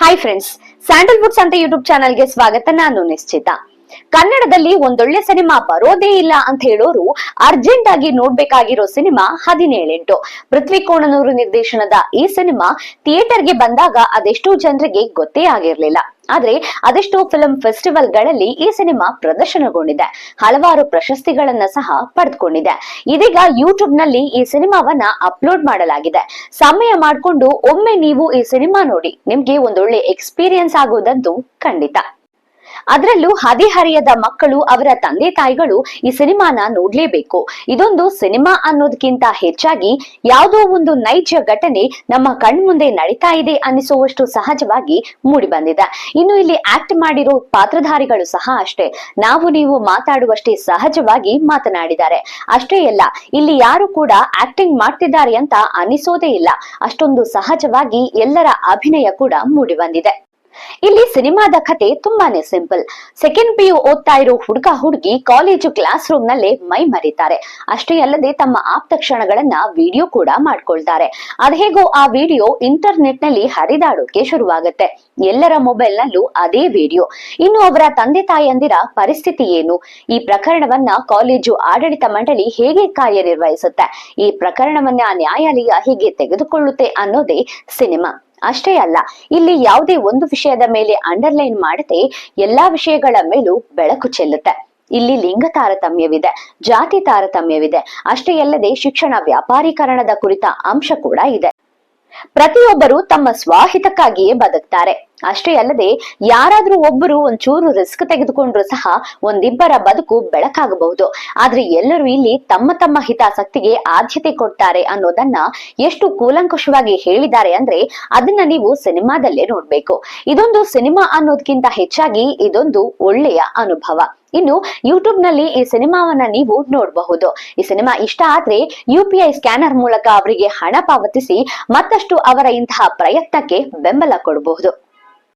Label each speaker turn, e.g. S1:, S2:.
S1: Hi friends, ಸ್ಯಾಂಡಲ್ವುಡ್ಸ್ ಅಂತ YouTube ಚಾನಲ್ಗೆ ಸ್ವಾಗತ. ನಾನು ನಿಶ್ಚಿತ. ಕನ್ನಡದಲ್ಲಿ ಒಂದೊಳ್ಳೆ ಸಿನಿಮಾ ಬರೋದೇ ಇಲ್ಲ ಅಂತ ಹೇಳೋರು ಅರ್ಜೆಂಟ್ ಆಗಿ ನೋಡ್ಬೇಕಾಗಿರೋ ಸಿನಿಮಾ 17 ಪೃಥ್ವಿ ಕೋಣನೂರು ನಿರ್ದೇಶನದ ಈ ಸಿನಿಮಾ ಥಿಯೇಟರ್ಗೆ ಬಂದಾಗ ಅದೆಷ್ಟೋ ಜನರಿಗೆ ಗೊತ್ತೇ ಆಗಿರ್ಲಿಲ್ಲ. ಆದ್ರೆ ಅದೆಷ್ಟೋ ಫಿಲ್ಮ್ ಫೆಸ್ಟಿವಲ್ ಗಳಲ್ಲಿ ಈ ಸಿನಿಮಾ ಪ್ರದರ್ಶನಗೊಂಡಿದೆ, ಹಲವಾರು ಪ್ರಶಸ್ತಿಗಳನ್ನ ಸಹ ಪಡೆದುಕೊಂಡಿದೆ. ಇದೀಗ ಯೂಟ್ಯೂಬ್ ನಲ್ಲಿ ಈ ಸಿನಿಮಾವನ್ನ ಅಪ್ಲೋಡ್ ಮಾಡಲಾಗಿದೆ. ಸಮಯ ಮಾಡಿಕೊಂಡು ಒಮ್ಮೆ ನೀವು ಈ ಸಿನಿಮಾ ನೋಡಿ, ನಿಮ್ಗೆ ಒಂದೊಳ್ಳೆ ಎಕ್ಸ್ಪೀರಿಯನ್ಸ್ ಆಗೋದಂತೂ ಖಂಡಿತ. ಅದರಲ್ಲೂ ಹದಿಹರೆಯದ ಮಕ್ಕಳು, ಅವರ ತಂದೆ ತಾಯಿಗಳು ಈ ಸಿನಿಮಾನ ನೋಡ್ಲೇಬೇಕು. ಇದೊಂದು ಸಿನಿಮಾ ಅನ್ನೋದಕ್ಕಿಂತ ಹೆಚ್ಚಾಗಿ ಯಾವುದೋ ಒಂದು ನೈಜ ಘಟನೆ ನಮ್ಮ ಕಣ್ಮುಂದೆ ನಡೀತಾ ಇದೆ ಅನ್ನಿಸುವಷ್ಟು ಸಹಜವಾಗಿ ಮೂಡಿ ಬಂದಿದೆ. ಇನ್ನು ಇಲ್ಲಿ ಆಕ್ಟ್ ಮಾಡಿರೋ ಪಾತ್ರಧಾರಿಗಳು ಸಹ ಅಷ್ಟೇ, ನಾವು ನೀವು ಮಾತಾಡುವಷ್ಟೇ ಸಹಜವಾಗಿ ಮಾತನಾಡಿದ್ದಾರೆ. ಅಷ್ಟೇ ಅಲ್ಲ, ಇಲ್ಲಿ ಯಾರು ಕೂಡ ಆಕ್ಟಿಂಗ್ ಮಾಡ್ತಿದ್ದಾರೆ ಅಂತ ಅನಿಸೋದೇ ಇಲ್ಲ. ಅಷ್ಟೊಂದು ಸಹಜವಾಗಿ ಎಲ್ಲರ ಅಭಿನಯ ಕೂಡ ಮೂಡಿ ಬಂದಿದೆ. ಇಲ್ಲಿ ಸಿನಿಮಾದ ಕಥೆ ತುಂಬಾನೇ ಸಿಂಪಲ್. ಸೆಕೆಂಡ್ PU ಓದ್ತಾ ಇರೋ ಹುಡುಗ ಹುಡುಗಿ ಕಾಲೇಜು ಕ್ಲಾಸ್ ರೂಮ್ ನಲ್ಲೇ ಮೈ ಮರಿತಾರೆ. ಅಷ್ಟೇ ಅಲ್ಲದೆ ತಮ್ಮ ಆಪ್ತ ಕ್ಷಣಗಳನ್ನ ವಿಡಿಯೋ ಕೂಡ ಮಾಡ್ಕೊಳ್ತಾರೆ. ಅದೇಗೋ ಆ ವಿಡಿಯೋ ಇಂಟರ್ನೆಟ್ ನಲ್ಲಿ ಹರಿದಾಡೋಕೆ ಶುರುವಾಗುತ್ತೆ. ಎಲ್ಲರ ಮೊಬೈಲ್ ನಲ್ಲೂ ಅದೇ ವಿಡಿಯೋ. ಇನ್ನು ಅವರ ತಂದೆ ತಾಯಿಯಂದಿರ ಪರಿಸ್ಥಿತಿ ಏನು, ಈ ಪ್ರಕರಣವನ್ನ ಕಾಲೇಜು ಆಡಳಿತ ಮಂಡಳಿ ಹೇಗೆ ಕಾರ್ಯನಿರ್ವಹಿಸುತ್ತೆ, ಈ ಪ್ರಕರಣವನ್ನ ನ್ಯಾಯಾಲಯ ಹೇಗೆ ತೆಗೆದುಕೊಳ್ಳುತ್ತೆ ಅನ್ನೋದೇ ಸಿನಿಮಾ. ಅಷ್ಟೇ ಅಲ್ಲ, ಇಲ್ಲಿ ಯಾವುದೇ ಒಂದು ವಿಷಯದ ಮೇಲೆ ಅಂಡರ್ಲೈನ್ ಮಾಡದೆ ಎಲ್ಲಾ ವಿಷಯಗಳ ಮೇಲೂ ಬೆಳಕು ಚೆಲ್ಲುತ್ತೆ. ಇಲ್ಲಿ ಲಿಂಗ ತಾರತಮ್ಯವಿದೆ, ಜಾತಿ ತಾರತಮ್ಯವಿದೆ. ಅಷ್ಟೇ ಅಲ್ಲದೆ ಶಿಕ್ಷಣ ವ್ಯಾಪಾರೀಕರಣದ ಕುರಿತ ಅಂಶ ಕೂಡ ಇದೆ. ಪ್ರತಿಯೊಬ್ಬರು ತಮ್ಮ ಸ್ವಹಿತಕ್ಕಾಗಿಯೇ ಬದುಕ್ತಾರೆ. ಅಷ್ಟೇ ಅಲ್ಲದೆ ಯಾರಾದ್ರೂ ಒಬ್ಬರು ಒಂಚೂರು ರಿಸ್ಕ್ ತೆಗೆದುಕೊಂಡ್ರು ಸಹ ಒಂದಿಬ್ಬರ ಬದುಕು ಬೆಳಕಾಗಬಹುದು. ಆದ್ರೆ ಎಲ್ಲರೂ ಇಲ್ಲಿ ತಮ್ಮ ತಮ್ಮ ಹಿತಾಸಕ್ತಿಗೆ ಆದ್ಯತೆ ಕೊಡ್ತಾರೆ ಅನ್ನೋದನ್ನ ಎಷ್ಟು ಕೂಲಂಕುಷವಾಗಿ ಹೇಳಿದ್ದಾರೆ ಅಂದ್ರೆ ಅದನ್ನ ನೀವು ಸಿನಿಮಾದಲ್ಲೇ ನೋಡ್ಬೇಕು. ಇದೊಂದು ಸಿನಿಮಾ ಅನ್ನೋದಕ್ಕಿಂತ ಹೆಚ್ಚಾಗಿ ಇದೊಂದು ಒಳ್ಳೆಯ ಅನುಭವ. ಇನ್ನು ಯೂಟ್ಯೂಬ್ ನಲ್ಲಿ ಈ ಸಿನಿಮಾವನ್ನ ನೀವು ನೋಡಬಹುದು. ಈ ಸಿನಿಮಾ ಇಷ್ಟ ಆದ್ರೆ UPI ಸ್ಕ್ಯಾನರ್ ಮೂಲಕ ಅವರಿಗೆ ಹಣ ಪಾವತಿಸಿ ಮತ್ತಷ್ಟು ಅವರ ಇಂತಹ ಪ್ರಯತ್ನಕ್ಕೆ ಬೆಂಬಲ ಕೊಡಬಹುದು.